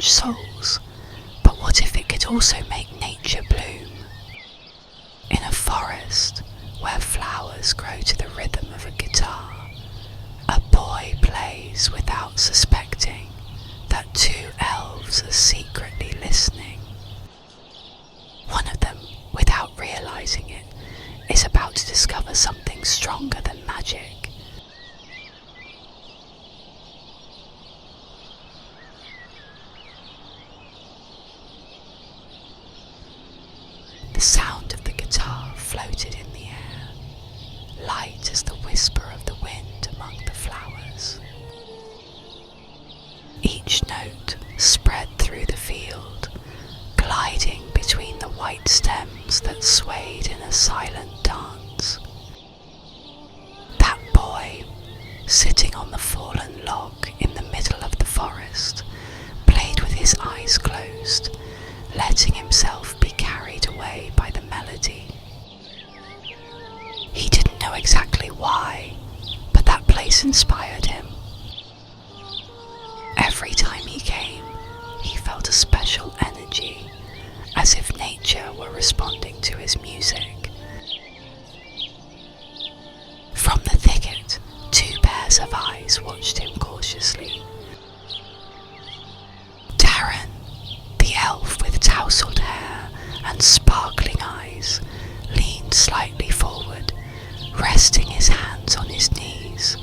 touch souls, but what if it could also make nature bloom? In a forest where flowers grow to the rhythm of a guitar, a boy plays without suspecting that two elves are secretly listening. One of them, without realizing it, is about to discover something stronger than magic. The sound of the guitar floated in the air, light as the whisper of the wind among the flowers. Each note spread through the field, gliding between the white stems that swayed in a silent dance. That boy, sitting on the fallen log in the middle of the forest, played with his eyes closed, letting himself be carried away by the melody. He didn't know exactly why, but that place inspired him. Every time he came, he felt a special energy, as if nature were responding to his music. From the thicket, two pairs of eyes watched him cautiously. Daren, the elf with tousled hair and sparkling eyes, leaned slightly forward, resting his hands on his knees.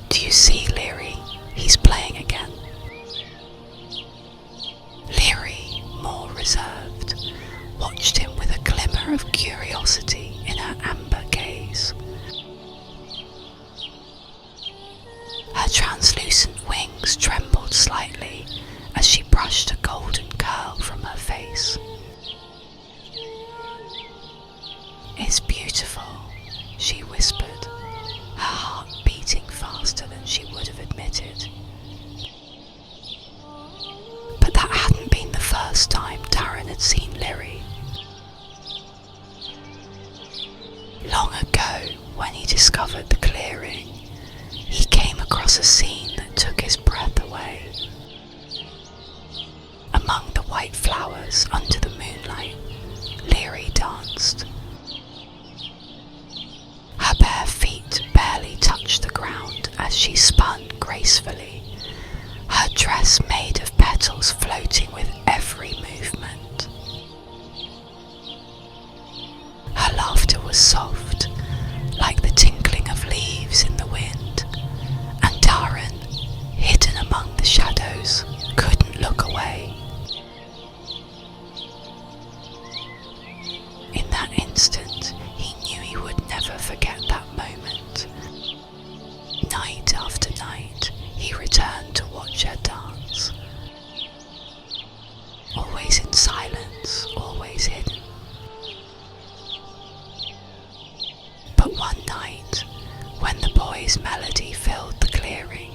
"Do you see, Liri? He's playing again." Liri, more reserved, watched him with a glimmer of curiosity in her amber gaze. Her translucent wings trembled slightly as she brushed a golden curl from her face. "It's beautiful," she whispered, her heart beating faster than she would have admitted. But that hadn't been the first time Daren had seen Liri. Long ago, when he discovered the clearing, he came across a scene that took his breath away. Among the white flowers under the moonlight, Liri danced. Her bare feet barely touched the ground as she spun gracefully, her dress made of petals floating with every movement. Her laughter was soft, like the tinkling of leaves in the wind, and Daren, hidden among the shadows, couldn't look away. In that instant, he knew he would never forget that moment. Night after night, he returned to watch her dance. Always in silence, always hidden. But one night, when the boy's melody filled the clearing,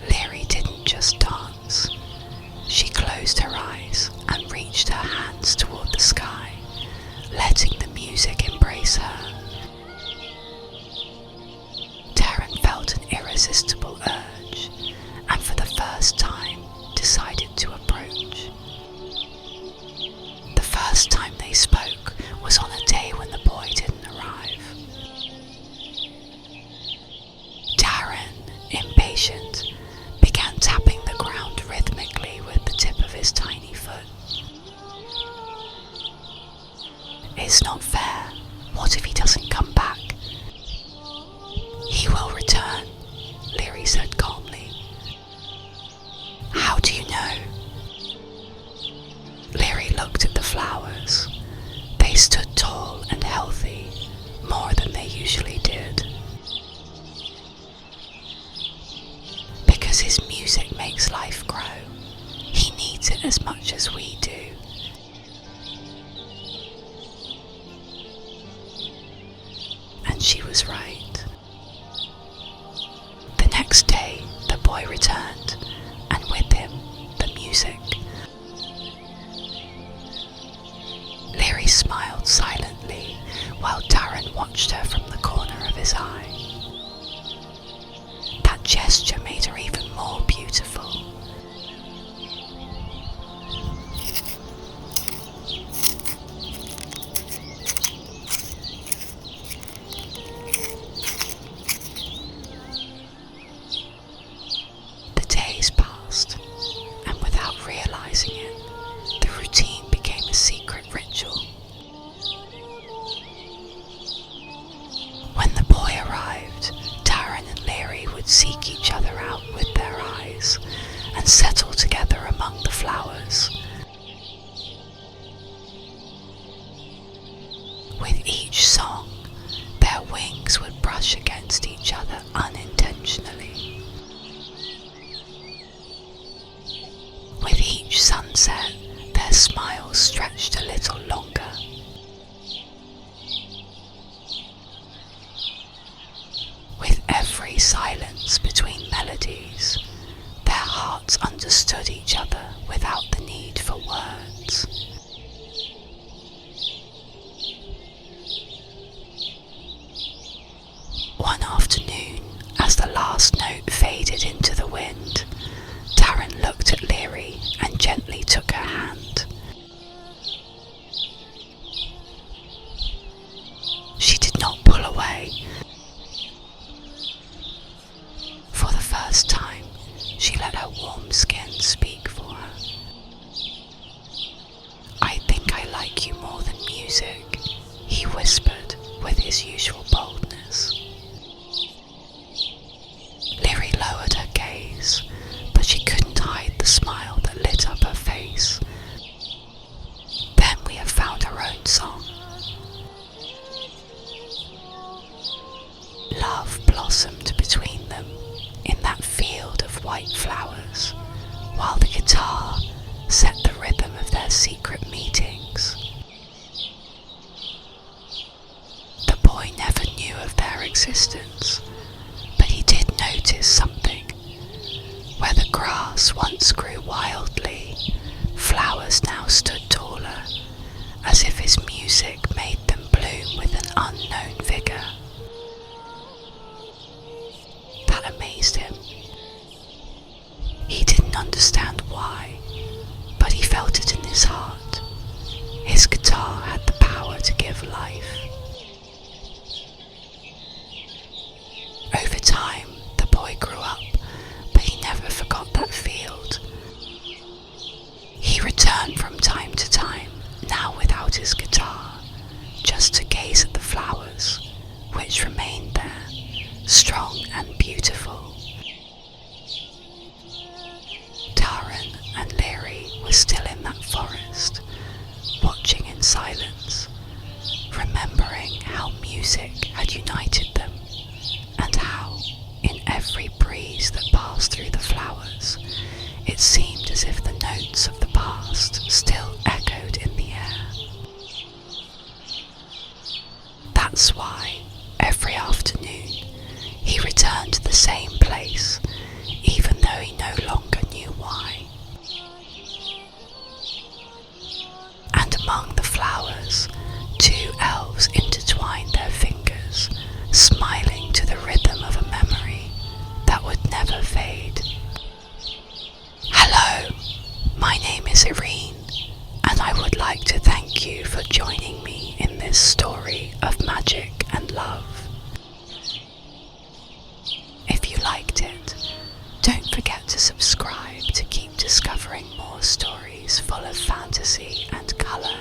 Liri didn't just dance. She closed her eyes and reached her hands toward the sky, letting the music embrace her. Daren felt an irresistible urge, and for the first time decided to approach. The first time they spoke was on a day when the boy didn't arrive. Daren, impatient, began tapping the ground rhythmically with the tip of his tiny foot. "It's not fair. What if he doesn't come back?" "He will return," Liri said calmly. "How do you know?" Liri looked at the flowers. They stood tall and healthy, more than they usually did. "Because his music makes life grow. He needs it as much as we do." And she was right. The next day, the boy returned, and with him, the music. Liri smiled silently while Daren watched her from the corner of his eye. That gesture made her even more beautiful. silence between melodies, their hearts understood each other without the need for words. One afternoon, as the last note faded into the wind, Daren looked at Liri and gently took her hand. She did not pull away. For the first time, she let her warm skin speak for her. "I think I like you more than music," he whispered with his usual boldness. Liri lowered her gaze, but she couldn't hide the smile that lit up her face. "Then we have found our own song." Love blossomed between them in that field of white flowers, while the guitar set the rhythm of their secret meetings. The boy never knew of their existence, but he did notice something. Where the grass once grew wildly, flowers now stood taller, as if his music made them bloom with an unknown vigour. That amazed him. He didn't understand why, but he felt it in his heart. His guitar had the power to give life. Over time, the boy grew up, but he never forgot that field. He returned from time to time, now without his guitar, just to gaze at the flowers, which remained there, strong and beautiful. Daren and Liri were still in that forest, watching in silence, remembering how music had united them, and how, in every breeze that passed through the flowers, it seemed as if the notes of the past still echoed in the air. That's why, every afternoon, he returned to the same place, even though he no longer knew why. And among the flowers, two elves intertwined their fingers, smiling to the rhythm of a memory that would never fade. Hello, my name is Irene, and I would like to thank you for joining me in this story of magic and love. If you liked it, don't forget to subscribe to keep discovering more stories full of fantasy and colour